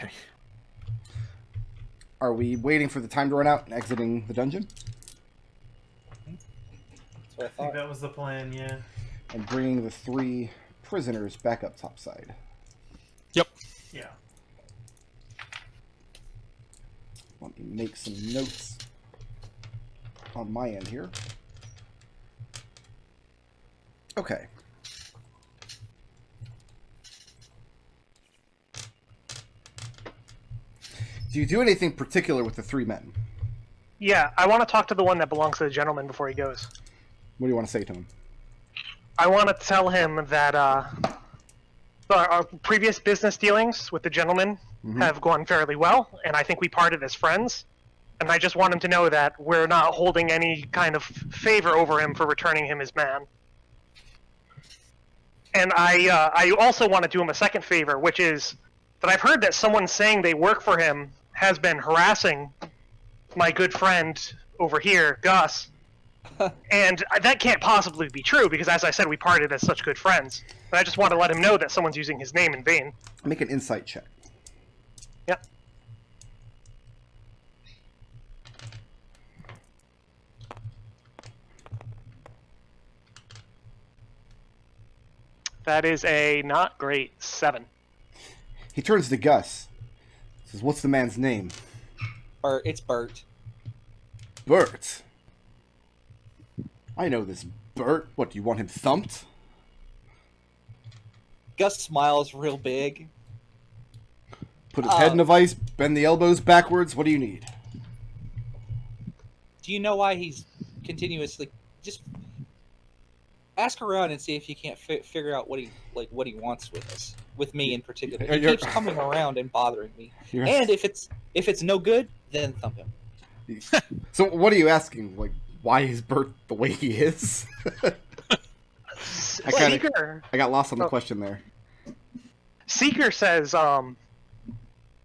Okay. Are we waiting for the time to run out and exiting the dungeon? That's what I I think thought. that was the plan, yeah. And bringing the 3 prisoners back up topside. Yep. Yeah. Let me make some notes on my end here. Okay. Do you do anything particular with the 3 men? Yeah, I want to talk to the one that belongs to the gentleman before he goes. What do you want to say to him? I want to tell him that our previous business dealings with the gentleman have gone fairly well, and I think we parted as friends. And I just want him to know that we're not holding any kind of favor over him for returning him his man. And I also want to do him a second favor, which is that I've heard that someone saying they work for him has been harassing my good friend over here, Gus. And that can't possibly be true, because as I said, we parted as such good friends. But I just want to let him know that someone's using his name in vain. Make an insight check. Yep. That is a not great 7. He turns to Gus. Says, "What's the man's name?" Bert, it's Bert. Bert. I know this Bert. What, do you want him thumped? Gus smiles real big. Put his head in a vice, bend the elbows backwards. What do you need? Do you know why he's continuously just ask around and see if you can't figure out what he wants with us, with me in particular. He keeps coming around and bothering me. And if it's no good, then thump him. So what are you asking? Like, why is Bert the way he is? I got lost on the question there. Seeker says,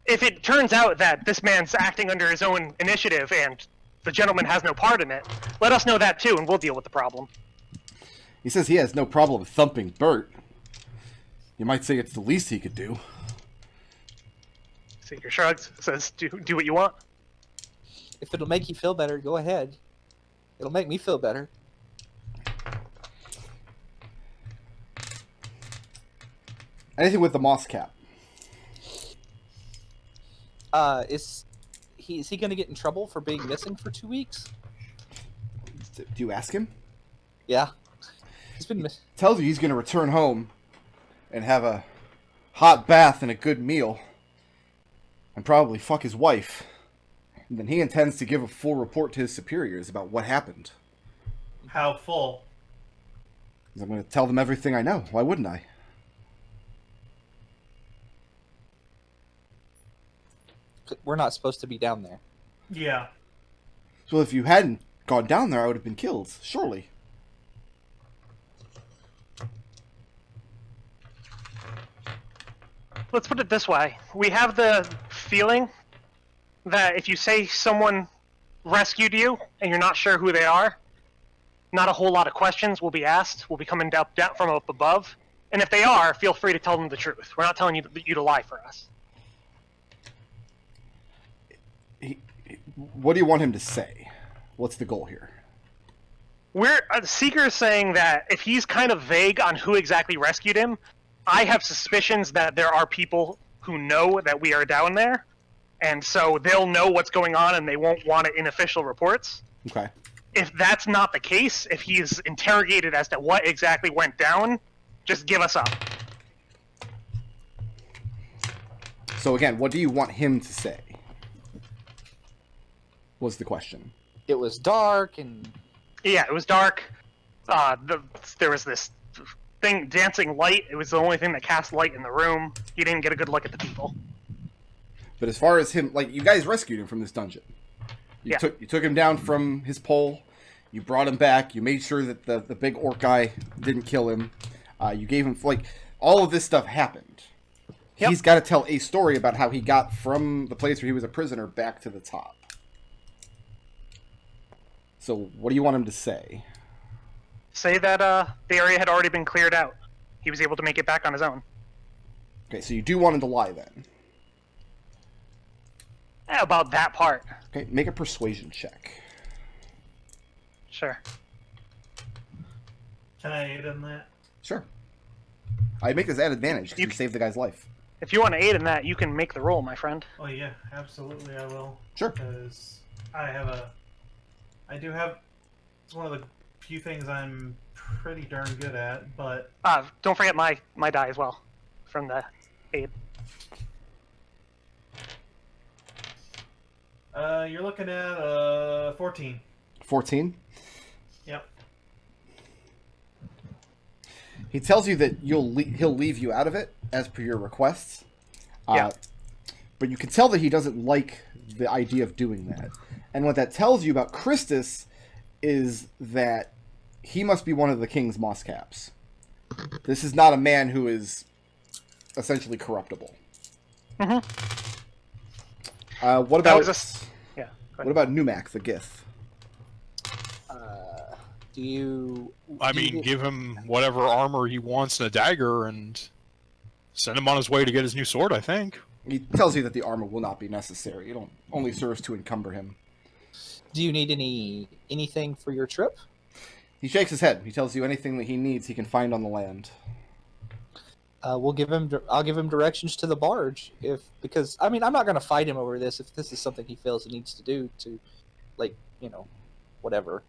if it turns out that this man's acting under his own initiative and the gentleman has no part in it, let us know that too, and we'll deal with the problem. He says he has no problem thumping Bert. You might say it's the least he could do. Seeker shrugs, says, do what you want. If it'll make you feel better, go ahead. It'll make me feel better. Anything with the moss cap? Is he going to get in trouble for being missing for 2 weeks? Do you ask him? Yeah. He's been missing. Tells you he's going to return home and have a hot bath and a good meal. And probably fuck his wife. And then he intends to give a full report to his superiors about what happened. How full? I'm going to tell them everything I know. Why wouldn't I? We're not supposed to be down there. Yeah. So if you hadn't gone down there, I would have been killed. Surely. Let's put it this way. We have the feeling that if you say someone rescued you and you're not sure who they are, not a whole lot of questions will be asked. Will be coming down from up above. And if they are, feel free to tell them the truth. We're not telling you to lie for us. What do you want him to say? What's the goal here? Seeker is saying that if he's kind of vague on who exactly rescued him, I have suspicions that there are people who know that we are down there, and so they'll know what's going on and they won't want it in official reports. Okay. If that's not the case, if he's interrogated as to what exactly went down, just give us up. So again, what do you want him to say? Was the question. It was dark and... Yeah, it was dark. There was this thing, dancing light. It was the only thing that cast light in the room. He didn't get a good look at the people. But as far as him, like, you guys rescued him from this dungeon. You took him down from his pole. You brought him back. You made sure that the big orc guy didn't kill him. You gave him, like, all of this stuff happened. Yep. He's got to tell a story about how he got from the place where he was a prisoner back to the top. So, what do you want him to say? Say that the area had already been cleared out. He was able to make it back on his own. Okay, so you do want him to lie then? About that part. Okay, make a persuasion check. Sure. Can I aid in that? Sure. I make this at advantage because you saved the guy's life. If you want to aid in that, you can make the roll, my friend. Oh yeah, absolutely I will. Sure. Because it's one of the few things I'm pretty darn good at, but... Don't forget my die as well, from the aid. You're looking at 14. 14? Yep. He tells you that he'll leave you out of it, as per your requests. Yeah. But you can tell that he doesn't like the idea of doing that. And what that tells you about Christus is that he must be one of the king's moss caps. This is not a man who is essentially corruptible. Mm-hmm. What about What about Numac, the Gith? Give him whatever armor he wants and a dagger, and send him on his way to get his new sword, I think. He tells you that the armor will not be necessary. It only serves to encumber him. Do you need anything for your trip? He shakes his head. He tells you anything that he needs he can find on the land. I'll give him directions to the barge because I'm not going to fight him over this if this is something he feels he needs to do to, whatever.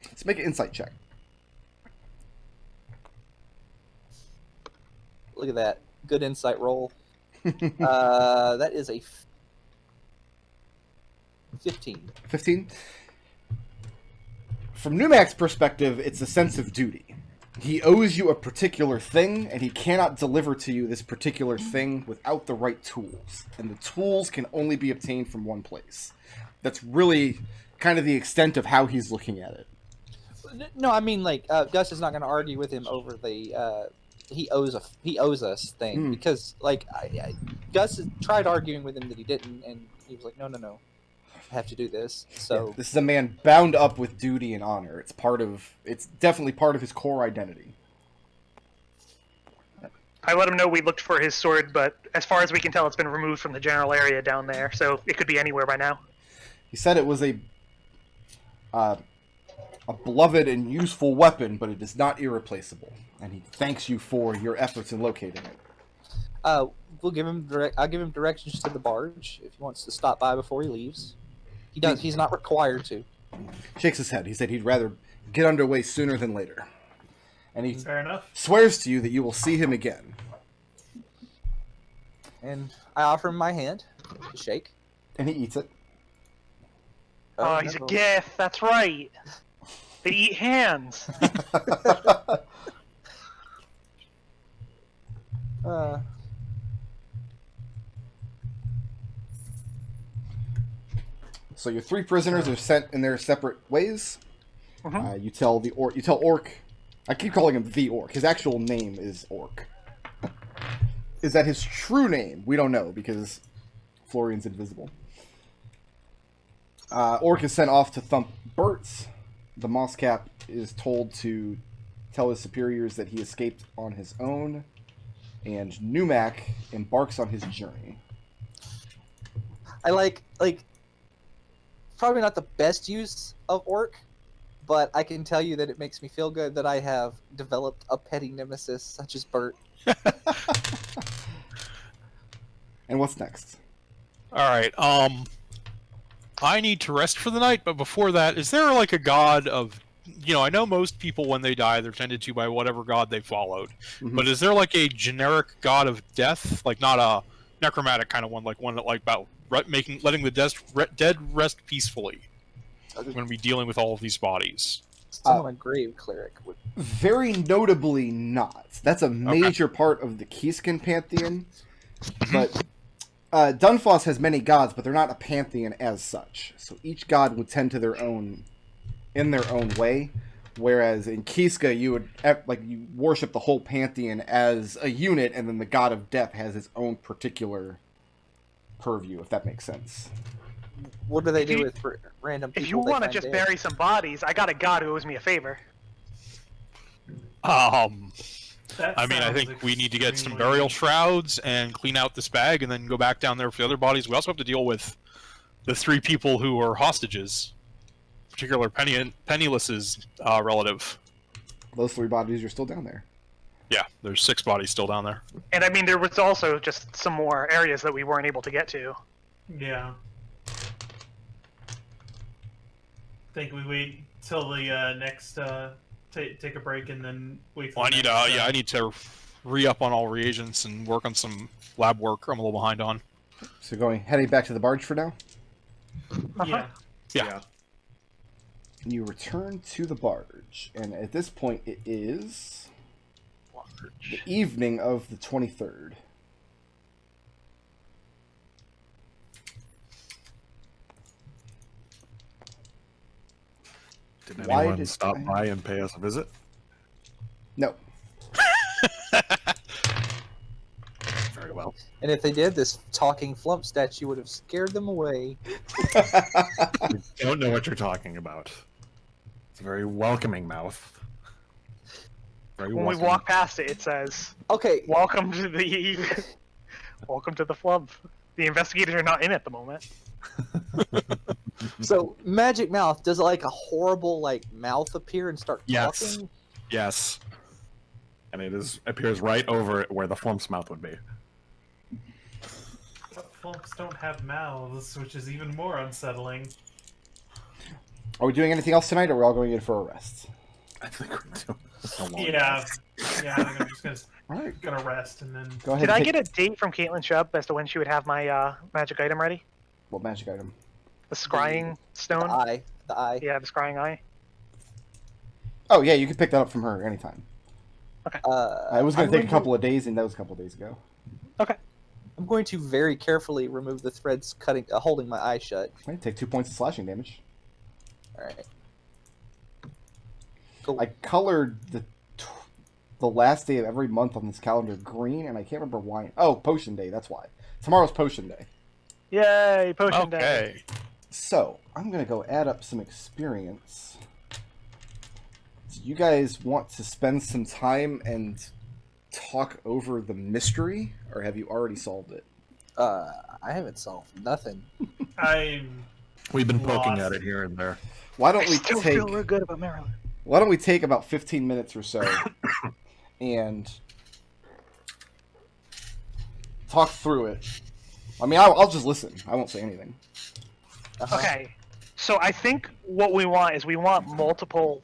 Let's make an insight check. Look at that. Good insight roll. That is a 15. 15? From Numac's perspective, it's a sense of duty. He owes you a particular thing, and he cannot deliver to you this particular thing without the right tools. And the tools can only be obtained from one place. That's really kind of the extent of how he's looking at it. No, Gus is not going to argue with him over the he owes us thing because Gus tried arguing with him that he didn't, and he was like, no, I have to do this. So yeah, this is a man bound up with duty and honor. It's definitely part of his core identity. I let him know we looked for his sword, but as far as we can tell, it's been removed from the general area down there, so it could be anywhere by now. He said it was a beloved and useful weapon, but it is not irreplaceable. And he thanks you for your efforts in locating it. I'll give him directions to the barge if he wants to stop by before he leaves. He's not required to. Shakes his head. He said he'd rather get underway sooner than later. And he Fair enough. swears to you that you will see him again. And I offer him my hand to shake. And he eats it. Oh, he's a Gith, that's right. They eat hands. So your three prisoners are sent in their separate ways. Mm-hmm. You tell Orc. I keep calling him the Orc. His actual name is Orc. Is that his true name? We don't know because Florian's invisible. Orc is sent off to thump Burt's. The Mosscap is told to tell his superiors that he escaped on his own, and Numac embarks on his journey. I like probably not the best use of Orc, but I can tell you that it makes me feel good that I have developed a petty nemesis such as Burt. And what's next? All right. I need to rest for the night, but before that, is there like a god of, I know most people when they die, they're tended to by whatever god they followed, but is there like a generic god of death, like not a necromantic kind of one, like one that about letting the dead rest peacefully when we dealing with all of these bodies? Someone a grave cleric would. Very notably not. That's a major part of the Keyskin pantheon, but Dunfoss has many gods, but they're not a pantheon as such. So each god would tend to their own way. Whereas in Kiska, you would you worship the whole pantheon as a unit, and then the god of death has its own particular purview, if that makes sense. What do they do with random people? If you want to just bury some bodies, I got a god who owes me a favor. I think we need to get some burial shrouds and clean out this bag, and then go back down there for the other bodies. We also have to deal with the 3 people who are hostages, particular Penniless's relative. Those 3 bodies are still down there. Yeah, there's 6 bodies still down there. And I mean, there was also just some more areas that we weren't able to get to. Yeah. Think we wait till the next take a break and then wait. For Well, I need to re-up on all reagents and work on some lab work. I'm a little behind on. So heading back to the barge for now. Yeah. Yeah. You return to the barge, and at this point, it is the evening of the 23rd. Did anyone stop by and pay us a visit? No. Very well. And if they did, this talking Flumph statue would have scared them away. I don't know what you're talking about. It's a very welcoming mouth. Very When we welcoming. walk past it, it says, Okay. "Welcome to the welcome to the Flumph." The investigators are not in at the moment. So magic mouth, does like a horrible mouth appear and start Yes. talking? Yes. And it appears right over it where the Flumph's mouth would be. But Flumphs don't have mouths, which is even more unsettling. Are we doing anything else tonight, or are we all going in for a rest? I think we're doing this a long Yeah. rest. Yeah, I think I'm just All right. gonna rest and then. Go ahead. Did I get a date from Caitlin Chubb as to when she would have my magic item ready? What magic item? The scrying stone? The eye. Yeah, the scrying eye. Oh, yeah, you can pick that up from her anytime. I was going I'm to take a couple of days, and that was a couple of days ago. I'm going to very carefully remove the threads holding my eye shut. Right, take 2 points of slashing damage. All right. Cool. I colored the last day of every month on this calendar green, and I can't remember why. Oh, Potion Day, that's why. Tomorrow's Potion Day. Yay, potion day. Okay. So, I'm going to go add up some experience. Do you guys want to spend some time and talk over the mystery, or have you already solved it? I haven't solved nothing. We've been poking Lost. at it here and there. Why I don't we still take feel real good about Maryland. Why don't we take about 15 minutes or so and talk through it? I mean, I'll just listen. I won't say anything. Okay, so I think what we want is we want multiple,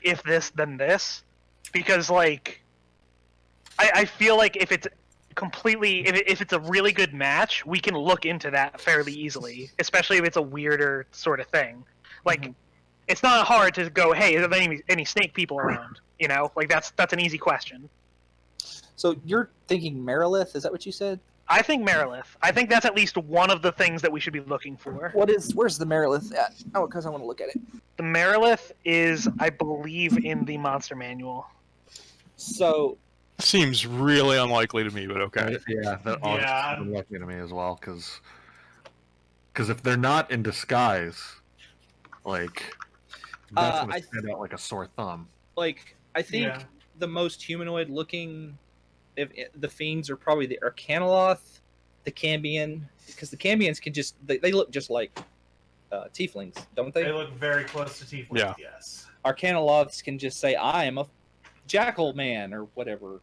if this, then this, because, I feel like if it's completely, if it's a really good match, we can look into that fairly easily, especially if it's a weirder sort of thing. It's not hard to go, hey, are there any snake people around? That's an easy question. So you're thinking Marilith? Is that what you said? I think Marilith. I think that's at least one of the things that we should be looking for. Where's the Marilith at? Oh, because I want to look at it. The Marilith is, I believe, in the monster manual. So Seems really unlikely to me, but okay. Yeah, that Yeah. been lucky to me as well, because if they're not in disguise, that's gonna I stand out like a sore thumb. I think Yeah. the most humanoid looking the fiends are probably the Arcanoloth, the Cambion, because the Cambions can they look just like tieflings, don't they? They look very close to Tieflings, Yeah. yes. Arcanoloths can just say, I am a jackal man, or whatever.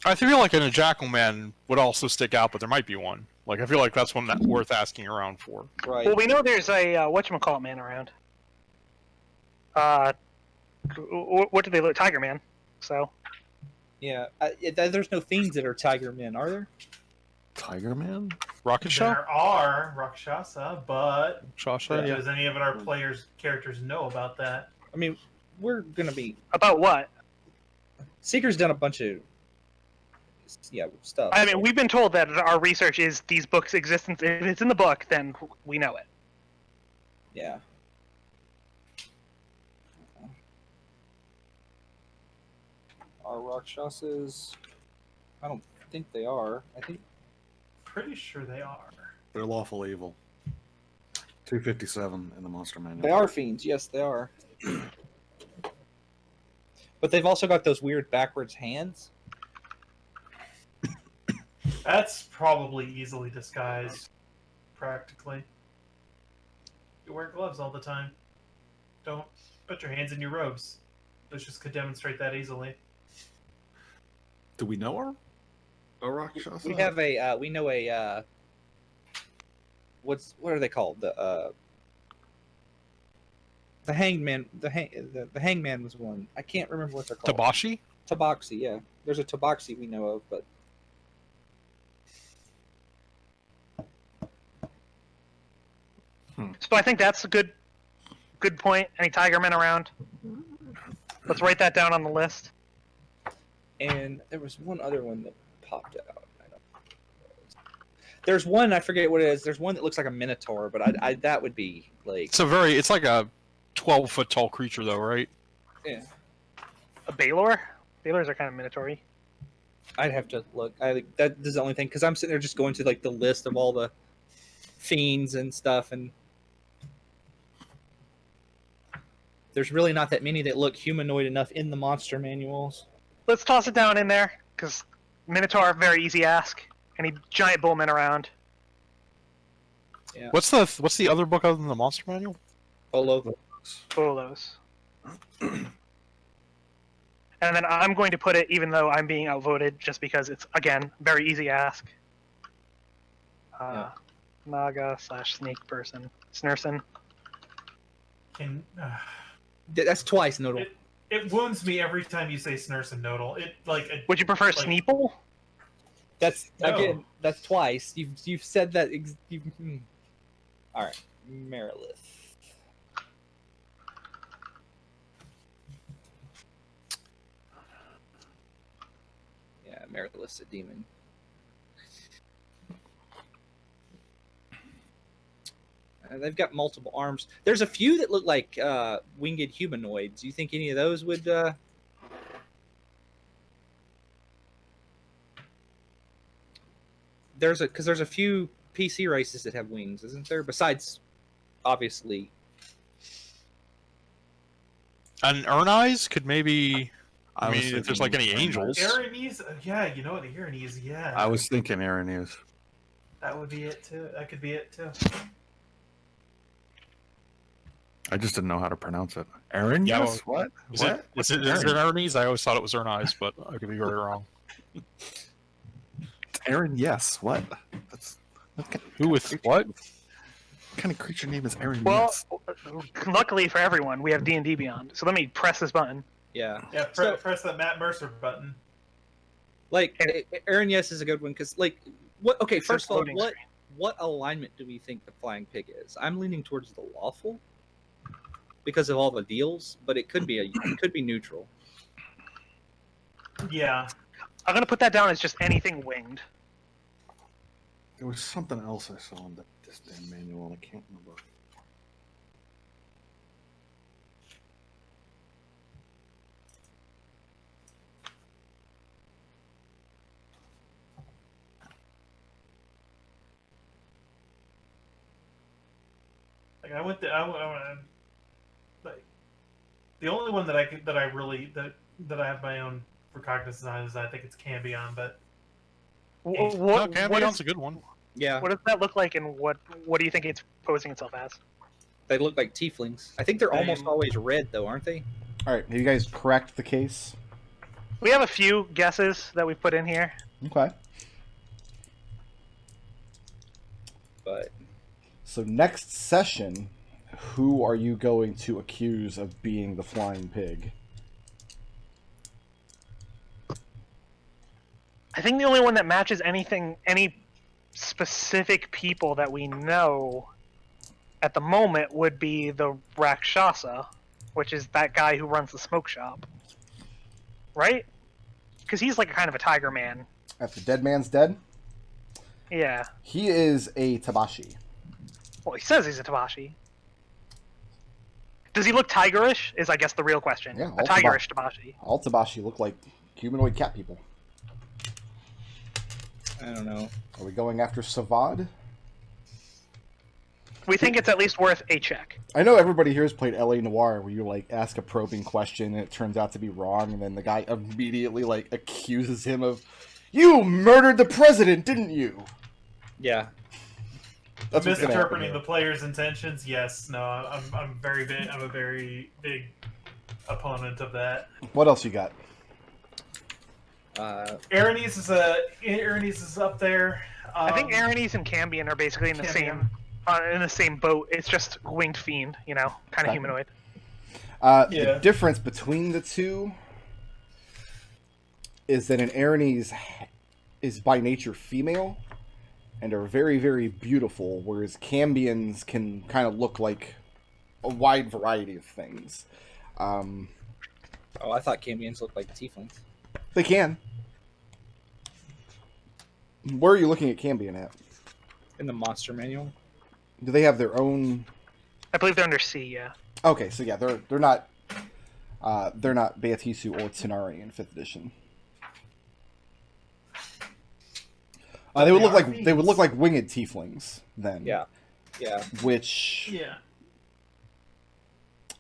I feel like a jackal man would also stick out, but there might be one. I feel like that's one that's worth asking around for. Right. Well, we know there's a whatchamacallit man around. What do they look? Tiger Man. So. Yeah. There's no fiends that are tiger men, are there? Tiger Man? Rocket Shot? There are Rakshasa, but Shasha, yeah. does any of our characters know about that? I mean, we're gonna be. About what? Seeker's done a bunch of stuff. I mean, we've been told that our research is these books' existence. If it's in the book, then we know it. Yeah. Are Rakshasas? I don't think they are. I think Pretty sure they are. They're lawful evil. 257 in the monster manual. they are fiends. Yes, they are. But they've also got those weird backwards hands. That's probably easily disguised, practically. wear gloves all the time. Don't put your hands in your robes. Lucius could demonstrate that easily. Do we know her? A Rakshasa? We have a we know a what are they called? The hangman. The hangman was one. I can't remember what they're called. Tabashi? Tabaxi, yeah. There's a Tabaxi we know of, but So I think that's a good point. Any tiger men around? Let's write that down on the list. and there was one other one that popped out. I don't know what it was. There's one, I forget what it is. There's one that looks like a minotaur, but I that would be like It's like a 12-foot tall creature, though, right? yeah. A Baylor? Baylors are kind of minotaur-y. I'd have to look. That is the only thing because I'm sitting there just going to like the list of all the fiends and stuff, and there's really not that many that look humanoid enough in the monster manuals. Let's toss it down in there, because Minotaur, very easy ask. Any giant bullmen around? Yeah. What's the other book other than the monster manual? Olo. Bolos. And then I'm going to put it, even though I'm being outvoted, just because it's, again, very easy ask. Naga / sneak person. Snurson. And That's twice, Nodal. it wounds me every time you say Snurse and Nodal. It Would you prefer like- Sneeple? That's No. again. That's twice. You've said that. All right, Merilith. Yeah, Merilith's a demon. They've got multiple arms. There's a few that look like winged humanoids. You think any of those would? There's a few PC races that have wings, isn't there? Besides, obviously, And Urn Eyes could maybe. I was mean, if there's thinking like any Urn angels. Aranese, yeah, you know what? Aranese, yeah. I was thinking Aranese. That would be it too. That could be it too. I just didn't know how to pronounce it. Aaron? Yeah, Yes? well, What? Is What? it Aranese? I always thought it was Urn Eyes, but I could be very wrong. It's Aaron, yes. What? That's Who with what? What kind of creature name is Aaron? Well, Yes? luckily for everyone, we have D&D Beyond. So let me press this button. yeah. Yeah, So- press that Matt Mercer button. Like Aaron, yes, is a good one because like what? Okay, It's first a of all, loading what screen. what alignment do we think the flying pig is? I'm leaning towards the lawful because of all the deals, but it could be neutral. Yeah. I'm going to put that down as just anything winged. There was something else I saw in this damn manual. I can't remember. Like I went like the only one that I have my own for cognizance on is I think it's Cambion, but What, No, what, Cambion's is, a good one. Yeah, what does that look like, and what do you think it's posing itself as? they look like tieflings. I think they're almost Same. always red, though, aren't they? All right, have you guys cracked the case? We have a few guesses that we put in here. Okay. But So next session, who are you going to accuse of being the flying pig? I think the only one that matches any specific people that we know at the moment would be the Rakshasa, which is that guy who runs the smoke shop. Right? Because he's like kind of a tiger man. If the dead man's dead, Yeah. he is a Tabashi. Well, he says he's a Tabashi. Does he look tigerish? Is, I guess, the real question. Yeah, A all tigerish Tabashi. All Tabashi look like humanoid cat people. I don't know. Are we going after Savad? We think it's at least worth a check. I know everybody here has played LA Noire, where you like ask a probing question and it turns out to be wrong, and then the guy immediately like accuses him of, "You murdered the president, didn't you?" Yeah, That's what's gonna happen misinterpreting here. the player's intentions. Yes, no, I'm very big. I'm a very big opponent of that. What else you got? Aranese is up there. I think Aranese and Cambion are basically in the same boat. It's just winged fiend, kind of Okay. humanoid. The difference between the two is that an Aranese is by nature female and are very, very beautiful, whereas Cambions can kind of look like a wide variety of things. Oh, I thought Cambions looked like Tieflings. They can. Where are you looking at Cambion at? In the monster manual. Do they have their own? I believe they're under C, yeah. Okay, so yeah, they're not Beatisu or Tenari in 5th edition. They would look like winged tieflings then. Yeah. Yeah. Which Yeah.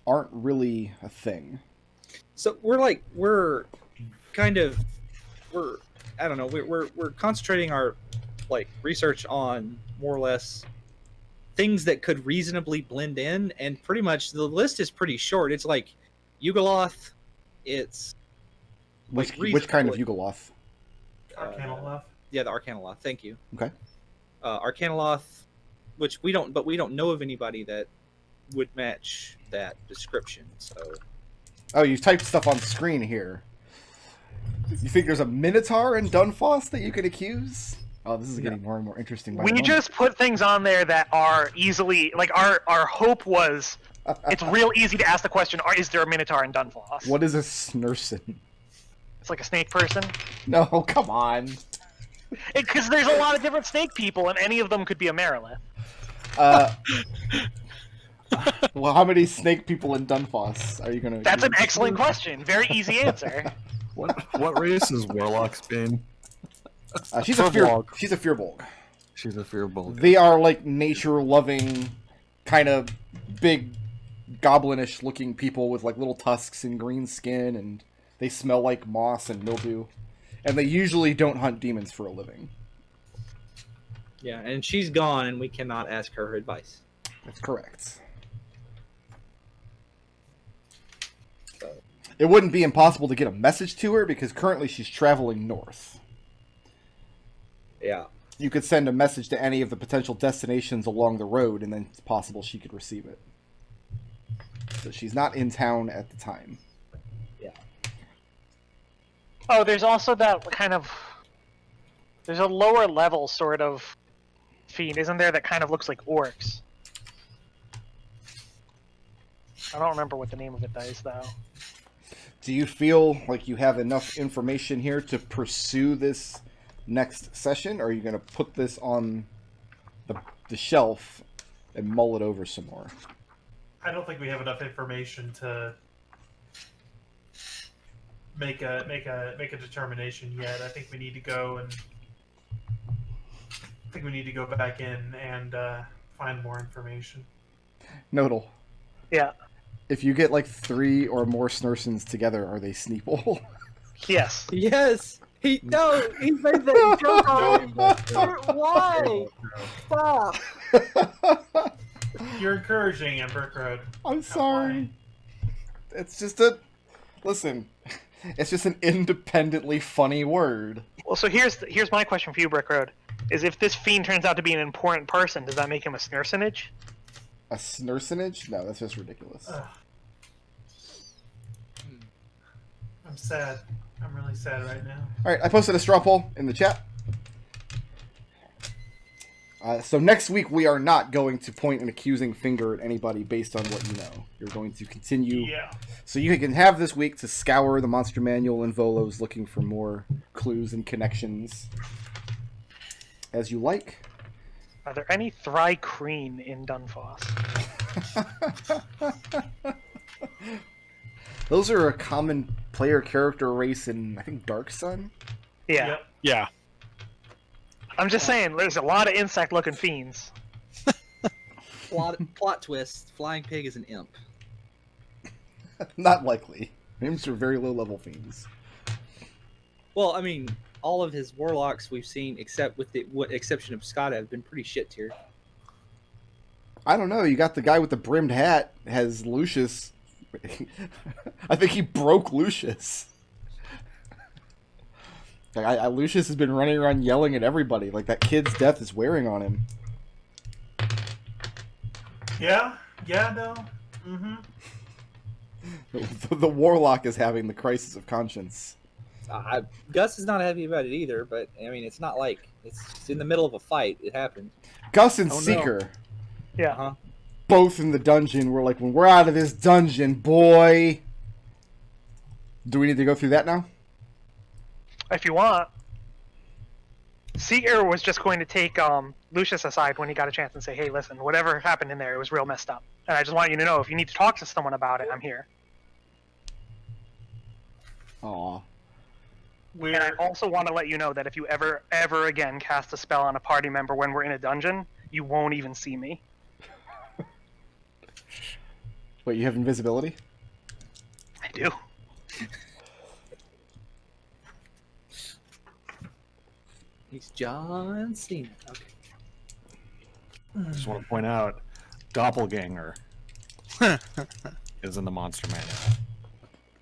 aren't really a thing. So we're concentrating our research on more or less things that could reasonably blend in, and pretty much the list is pretty short. It's like Yugoloth, it's Which kind of Yugoloth? Arcanoloth. Yeah, the Arcanoloth. Thank you. Okay. Arcanoloth, which we don't know of anybody that would match that description. So. Oh, you typed stuff on screen here. You think there's a Minotaur in Dunfoss that you could accuse? Oh, this is getting more and more interesting. We just put things on there that are easily our hope was it's real easy to ask the question: is there a Minotaur in Dunfoss? What is a Snurson? It's like a snake person. No, come on. Because there's a lot of different snake people, and any of them could be a Marilith. Well, how many snake people in Dunfoss are you gonna? That's an excellent question. Very easy answer. What race is Warlock's been? She's a Fearbolg. She's a Fearbolg. She's a Fearbolg. They are like nature-loving, kind of big, goblinish-looking people with like little tusks and green skin, and they smell like moss and mildew. And they usually don't hunt demons for a living. Yeah, and she's gone, and we cannot ask her advice. That's correct. So. It wouldn't be impossible to get a message to her because currently she's traveling north. Yeah. You could send a message to any of the potential destinations along the road, and then it's possible she could receive it. So she's not in town at the time. Yeah. Oh, there's also that kind of... There's a lower level sort of fiend, isn't there, that kind of looks like orcs? I don't remember what the name of it is, though. Do you feel like you have enough information here to pursue this next session, or are you going to put this on the shelf and mull it over some more? I don't think we have enough information to make a determination yet. I think we need to go back in and find more information. Nodal. Yeah. If you get like 3 or more Snursons together, are they Sneeple? Yes. Yes. He made that joke already. Why? Stop. You're encouraging him, Brick Road. I'm sorry. It's just a... Listen. It's just an independently funny word. Well, so here's my question for you, Brick Road. Is if this fiend turns out to be an important person, does that make him a snursenage? A Snursenage? No, that's just ridiculous. Ugh. I'm sad. I'm really sad right now. Alright, I posted a straw poll in the chat. So next week we are not going to point an accusing finger at anybody based on what you know. You're going to continue. Yeah. So you can have this week to scour the monster manual and Volos looking for more clues and connections as you like. Are there any Thry-Kreen in Dunfoss? Those are a common player character race in, I think, Dark Sun. Yeah. Yep. Yeah. I'm just saying, there's a lot of insect-looking fiends. Plot twist. Flying Pig is an imp. Not likely. Imps are very low-level fiends. Well, I mean, all of his warlocks we've seen, except with the exception of Scott, have been pretty shit tier. I don't know. You got the guy with the brimmed hat has Lucius. I think he broke Lucius. Like, Lucius has been running around yelling at everybody. Like, that kid's death is wearing on him. Yeah, no. Mm-hmm. The Warlock is having the crisis of conscience. Gus is not happy about it either, but I mean, it's not like it's in the middle of a fight. It happened. Gus and Oh, no. Seeker, Yeah. Uh-huh. both in the dungeon, were like, when we're out of this dungeon, boy. Do we need to go through that now? If you want. Seeker was just going to take Lucius aside when he got a chance and say, hey, listen, whatever happened in there, it was real messed up. And I just want you to know, if you need to talk to someone about it, I'm here. Aw. And I also want to let you know that if you ever again cast a spell on a party member when we're in a dungeon, you won't even see me. Wait, you have invisibility? I do. He's John Cena. Okay. I just want to point out, Doppelganger is in the monster manual.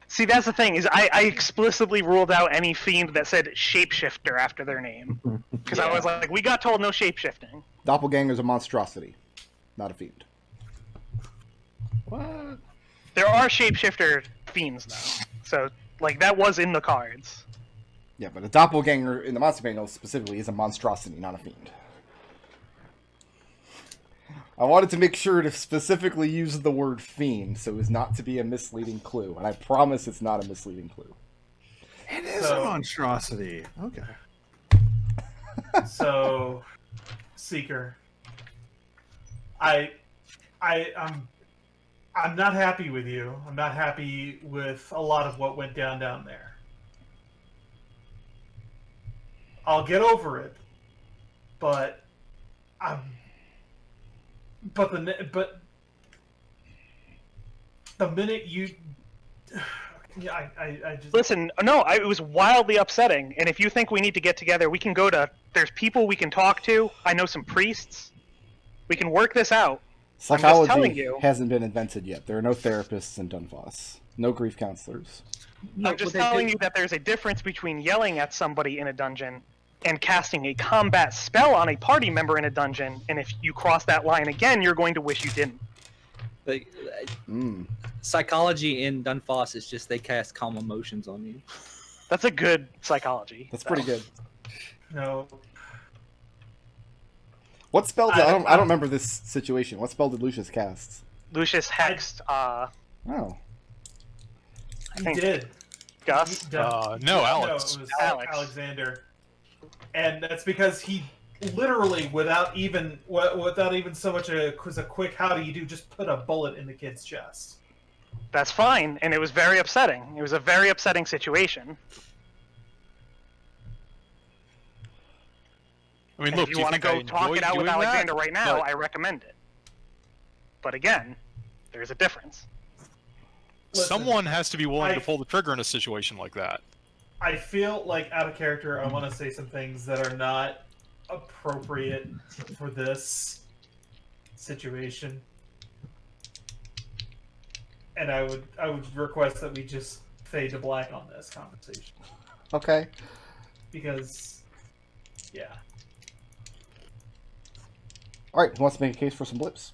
See, that's the thing, is I explicitly ruled out any fiend that said shapeshifter after their name. Because I was like, we got told no shapeshifting. Doppelganger's a monstrosity, not a fiend. What? There are shapeshifter fiends, though. So, like, that was in the cards. Yeah, but a doppelganger in the monster manual specifically is a monstrosity, not a fiend. I wanted to make sure to specifically use the word fiend so as not to be a misleading clue, and I promise it's not a misleading clue. It is a monstrosity. Okay. So, Seeker, I'm not happy with you. I'm not happy with a lot of what went down there. I'll get over it, but the minute you, yeah, I just Listen, no, it was wildly upsetting. And if you think we need to get together, we can go to. There's people we can talk to. I know some priests. We can work this out. telling Psychology you. hasn't been invented yet. There are no therapists in Dunfos. No grief counselors. I'm just telling you that there's a difference between yelling at somebody in a dungeon and casting a combat spell on a party member in a dungeon, and if you cross that line again, you're going to wish you didn't. But psychology in Dunfos is just they cast calm emotions on you. That's a good psychology. That's pretty good. no. What spell did, I don't remember this situation. What spell did Lucius cast? Lucius hexed, Oh. He think- did. Gus. No, Alex. No, it was Alex. Alexander, and that's because he literally, without even so much a quick "how do you do," just put a bullet in the kid's chest. That's fine, and it was very upsetting. It was a very upsetting situation. I mean, And look, if do you want to think I go talk enjoy it out with doing Alexander that? right now, But- I recommend it. But again, there's a difference. Listen, Someone has to be willing to I- pull the trigger in a situation like that. I feel like out of character. I want to say some things that are not appropriate for this situation, and I would request that we just fade to black on this conversation Okay. because, yeah. All right. Who wants to make a case for some blips?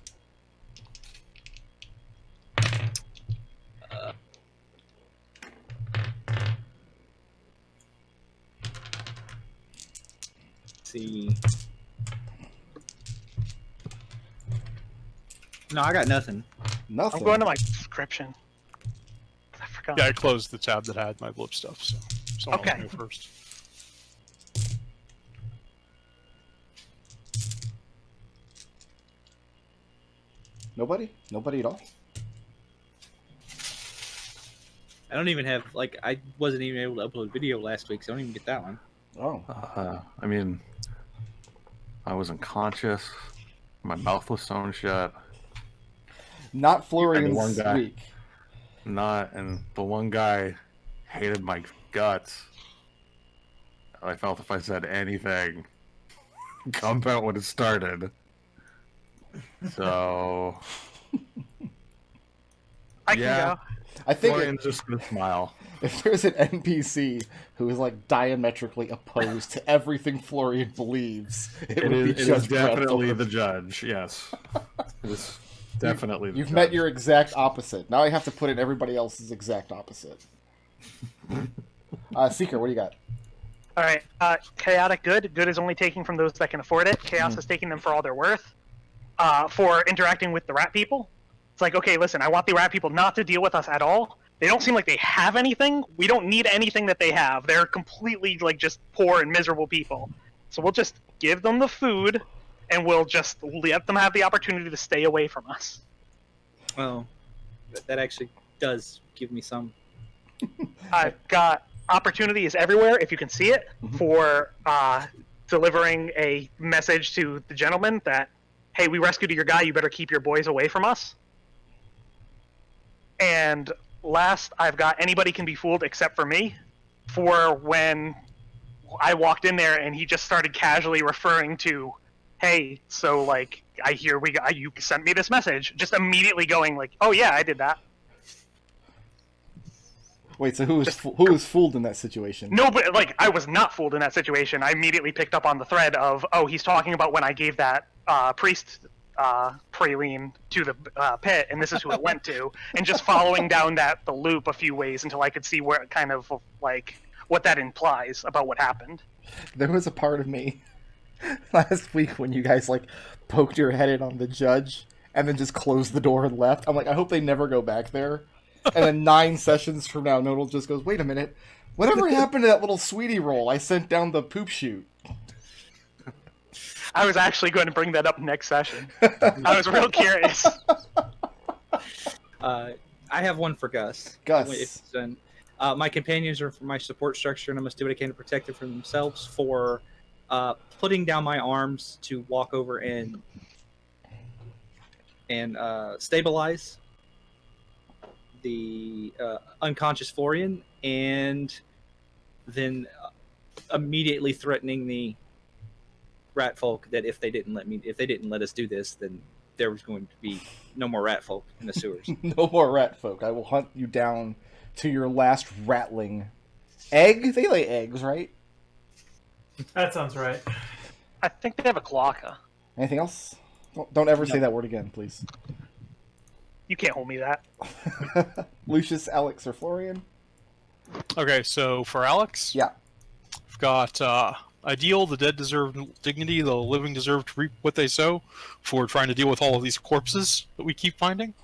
See. No, I got nothing. Nothing. I'm going to my description. I forgot. Yeah, I closed the tab that had my blip stuff, so someone Okay. will go first. Nobody? Nobody at all? I don't even have I wasn't even able to upload video last week, so I don't even get that one. Oh. I mean, I wasn't conscious. My mouth was sewn shut. Not Florian's one guy. week. And the one guy hated my guts. I felt if I said anything, combat would have started. So I can Yeah. go. I think Florian's just gonna smile. if there's an NPC who is like diametrically opposed to everything Florian believes, it would be It is Judge definitely Bradford. the judge. Yes, it is definitely. You've the met judge. your exact opposite. Now I have to put in everybody else's exact opposite. Seeker, what do you got? All right. Chaotic good. Good is only taking from those that can afford it. Chaos is taking them for all they're worth. For interacting with the rat people, it's like, okay, listen, I want the rat people not to deal with us at all. They don't seem like they have anything. We don't need anything that they have. They're completely like just poor and miserable people. So we'll just give them the food, and we'll just let them have the opportunity to stay away from us. Well, that actually does give me some. I've got opportunities everywhere, if you can see it, for delivering a message to the gentleman that, hey, we rescued your guy, you better keep your boys away from us. And last, I've got anybody can be fooled except for me, for when I walked in there and he just started casually referring to, hey, so like, I hear you sent me this message, just immediately going like, oh yeah, I did that. Wait, so who was fooled in that situation? No, but like I was not fooled in that situation. I immediately picked up on the thread of, oh, he's talking about when I gave that priest praline to the pit, and this is who it went to, and just following down the loop a few ways until I could see where kind of like what that implies about what happened. There was a part of me last week when you guys like poked your head in on the judge and then just closed the door and left. I'm like, I hope they never go back there. And then 9 sessions from now, Nodal just goes, wait a minute, whatever happened to that little sweetie roll I sent down the poop chute? I was actually going to bring that up next session. I was real curious. I have one for Gus. Gus. If it's done. My companions are for my support structure, and I must do what I can to protect them from themselves. For putting down my arms to walk over and stabilize the unconscious Florian, and then immediately threatening the rat folk that if they didn't let us do this, then there was going to be no more rat folk in the sewers. No more rat folk. I will hunt you down to your last ratling. Egg? They lay eggs, right? That sounds right. I think they have a cloaca. Anything else? Don't ever say that word again, please. You can't hold me that. Lucius, Alex, or Florian? Okay, so for Alex, Yeah. I've got ideal, the dead deserve dignity, the living deserve to reap what they sow, for trying to deal with all of these corpses that we keep finding.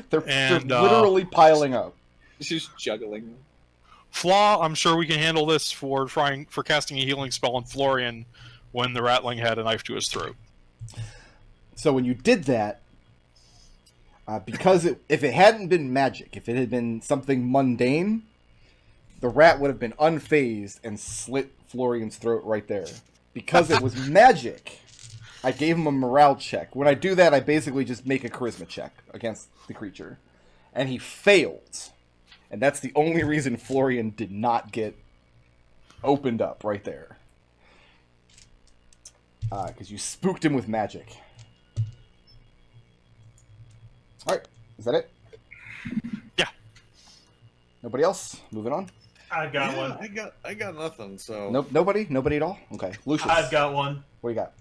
They're And, literally piling up. She's juggling. Flaw, I'm sure we can handle this for casting a healing spell on Florian when the ratling had a knife to his throat. So when you did that, because if it hadn't been magic, if it had been something mundane, the rat would have been unfazed and slit Florian's throat right there. Because it was magic, I gave him a morale check. When I do that, I basically just make a charisma check against the creature. And he failed. And that's the only reason Florian did not get opened up right there. Because you spooked him with magic. Alright, is that it? Yeah. Nobody else? Moving on? I've got one. I got nothing. So Nope. Nobody at all? Okay. Lucius. I've got one. What do you got?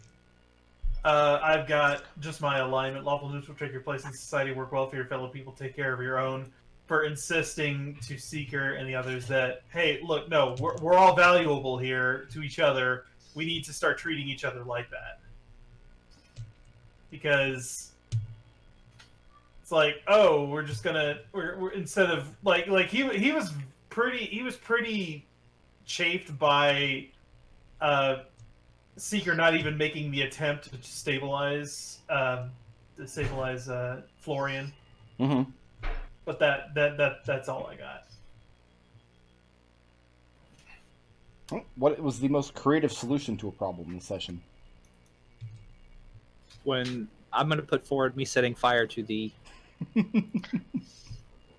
I've got just my alignment. Lawful neutral, take your place in society, work well for your fellow people, take care of your own. For insisting to Seeker and the others that, hey, look, no, we're all valuable here to each other. We need to start treating each other like that. Because it's like, oh, we're just gonna we're instead of like he was pretty chafed by Seeker not even making the attempt to stabilize Florian. Mm-hmm. But that's all I got. What was the most creative solution to a problem in the session? When I'm going to put forward me setting fire to the.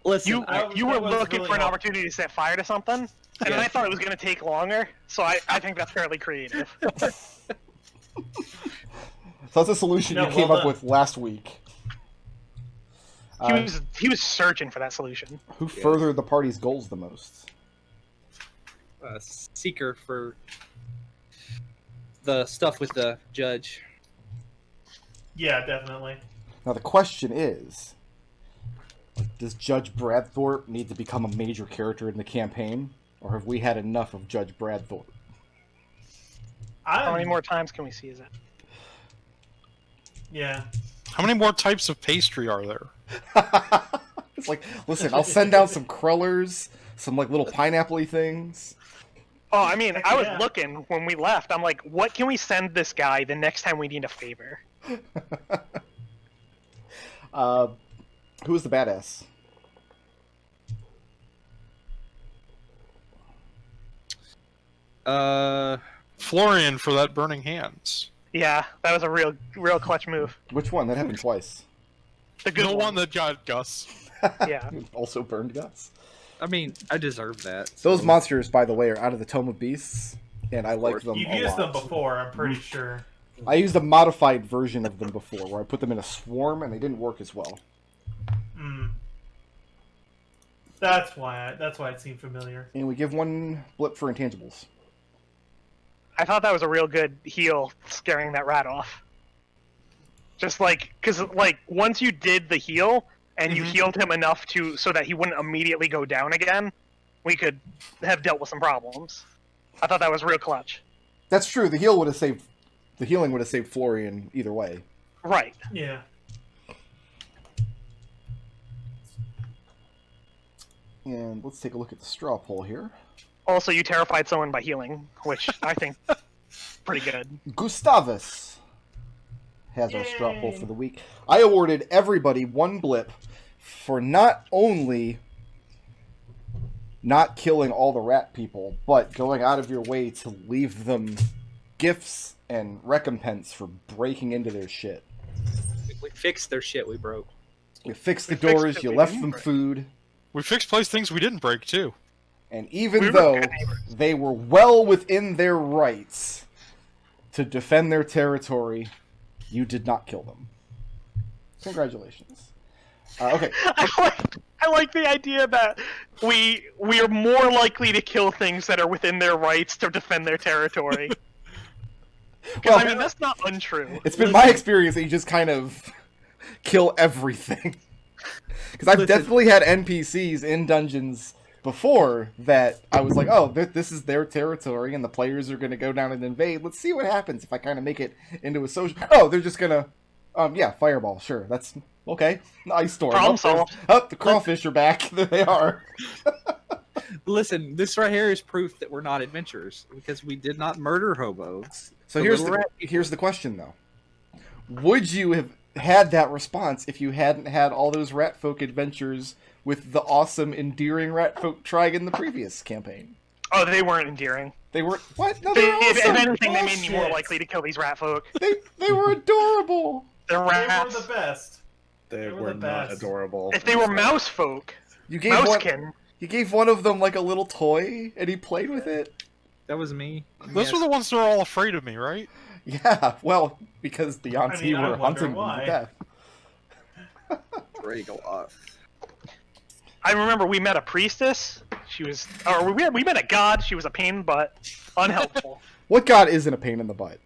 Listen, You were that was looking really for an helpful. opportunity to set fire to something, and then I thought it was going to take longer, so I think that's fairly creative. So that's a solution No, you came well up done. with last week. He was searching for that solution. Who furthered the party's goals the most? Seeker for the stuff with the judge. Yeah, definitely. Now the question is, does Judge Bradthorpe need to become a major character in the campaign, or have we had enough of Judge Bradthorpe? How many more times can we see? Is it? Yeah. How many more types of pastry are there? It's like, listen, I'll send down some crullers, some like little pineapple-y things. Oh, I mean, I was Yeah. looking when we left. I'm like, what can we send this guy the next time we need a favor? Who is the badass? Florian for that burning hands. Yeah, that was a real clutch move. Which one? That happened twice. The good The one. one that got Gus. Yeah. Also burned Gus. I mean, I deserve that. Those so- monsters, by the way, are out of the Tome of Beasts, and I like them You've a used them lot. before, I'm pretty sure. I used a modified version of them before, where I put them in a swarm, and they didn't work as well. That's why it seemed familiar. And we give one blip for intangibles. I thought that was a real good heal, scaring that rat off. Just like, because like once you did the heal and you healed him enough so that he wouldn't immediately go down again, we could have dealt with some problems. I thought that was real clutch. That's true. The healing would have saved Florian either way. Right. Yeah. And let's take a look at the straw poll here. Also, you terrified someone by healing, which I think pretty good. Gustavus has our straw poll for the week. I awarded everybody one blip for not only not killing all the rat people, but going out of your way to leave them gifts and recompense for breaking into their shit. We fixed their shit we broke. You fixed the We fixed doors, it, you we left didn't them break. food, We fixed things we didn't break too. and even We were though good neighbors. they were well within their rights to defend their territory, you did not kill them. Congratulations. Okay. I like the idea that we are more likely to kill things that are within their rights to defend their territory. Because Well, I mean, that's not untrue. it's been my experience that you just kind of kill everything. Because I've definitely had NPCs in dungeons before that I was like, oh, this is their territory and the players are going to go down and invade. Let's see what happens if I kind of make it into a social... Oh, they're just going to... yeah, fireball, sure. That's... Okay. Ice storm. Problem Oh, solved. oh, the crawfish are back. There they are. Listen, this right here is proof that we're not adventurers because we did not murder hobos. So The here's little rat here's the question, though. Would you have had that response if you hadn't had all those rat folk adventures with the awesome, endearing rat folk tribe in the previous campaign? Oh, they weren't endearing. They were what? No, they were If awesome. anything, they made me more Bullshit. likely to kill these rat folk. They were adorable. They're They were rats. the best. They were were the not best. adorable. If they were mouse folk, You gave one. mousekin. You gave one of them like a little toy, and he played with it. That was me. Those Yes. were the ones that are all afraid of me, right? Yeah, well, because the Yanti I were wonder hunting them why. to death. Dragoloth. I remember we met a priestess. She was, or we met a god. She was a pain, but unhelpful. What god isn't a pain in the butt?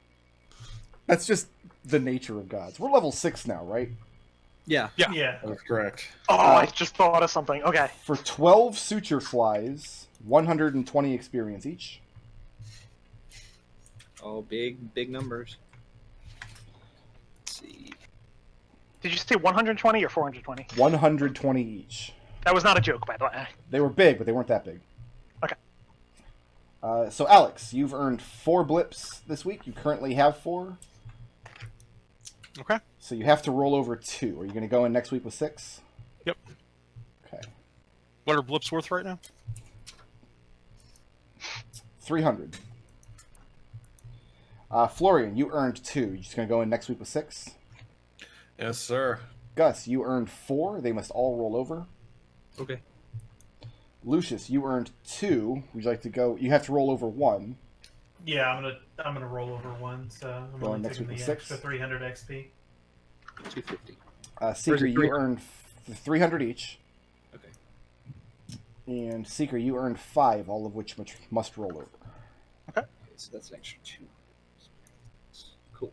That's just the nature of gods. We're level 6 now, right? Yeah. Yeah. That's correct. Oh, I just thought of something. Okay. For 12 suture flies, 120 experience each. Oh, big numbers. Let's see. Did you say 120 or 420? 120 each. That was not a joke, by the way. They were big, but they weren't that big. Okay. So, Alex, you've earned 4 blips this week. You currently have 4. Okay. So you have to roll over 2. Are you going to go in next week with 6? Yep. Okay. What are blips worth right now? 300. Florian, you earned 2. You just going to go in next week with 6? Yes, sir. Gus, you earned 4. They must all roll over. Okay. Lucius, you earned 2. Would you like to go? You have to roll over 1. Yeah, I'm gonna roll over one, so I'm Rolling only next taking week the with extra 6. 300 XP. 250. Seeker, you 300? earn 300 each. Okay. And Seeker, you earn 5, all of which must roll over. Okay, so that's an extra 2. Cool.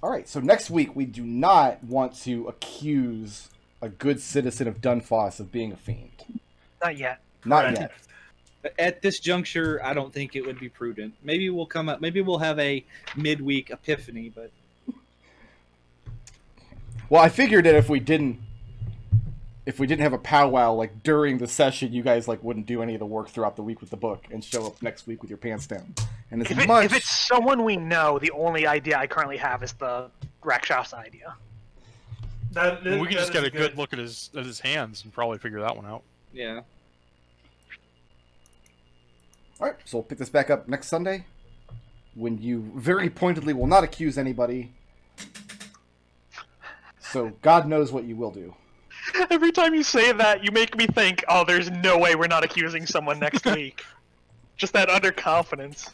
All right, so next week we do not want to accuse a good citizen of Dunfoss of being a fiend. Not yet. Not Correct. yet. At this juncture, I don't think it would be prudent. Maybe we'll come up. Maybe we'll have a midweek epiphany. But Well, I figured that if we didn't have a powwow like during the session, you guys like wouldn't do any of the work throughout the week with the book and show up next week with your pants down. And as If it's someone we know, the only idea I currently have is the Rakshas idea. We can just get a good look at his hands and probably figure that one out. yeah, All right, so we'll pick this back up next Sunday when you very pointedly will not accuse anybody. So God knows what you will do. Every time you say that, you make me think, oh, there's no way we're not accusing someone next week. Just that underconfidence.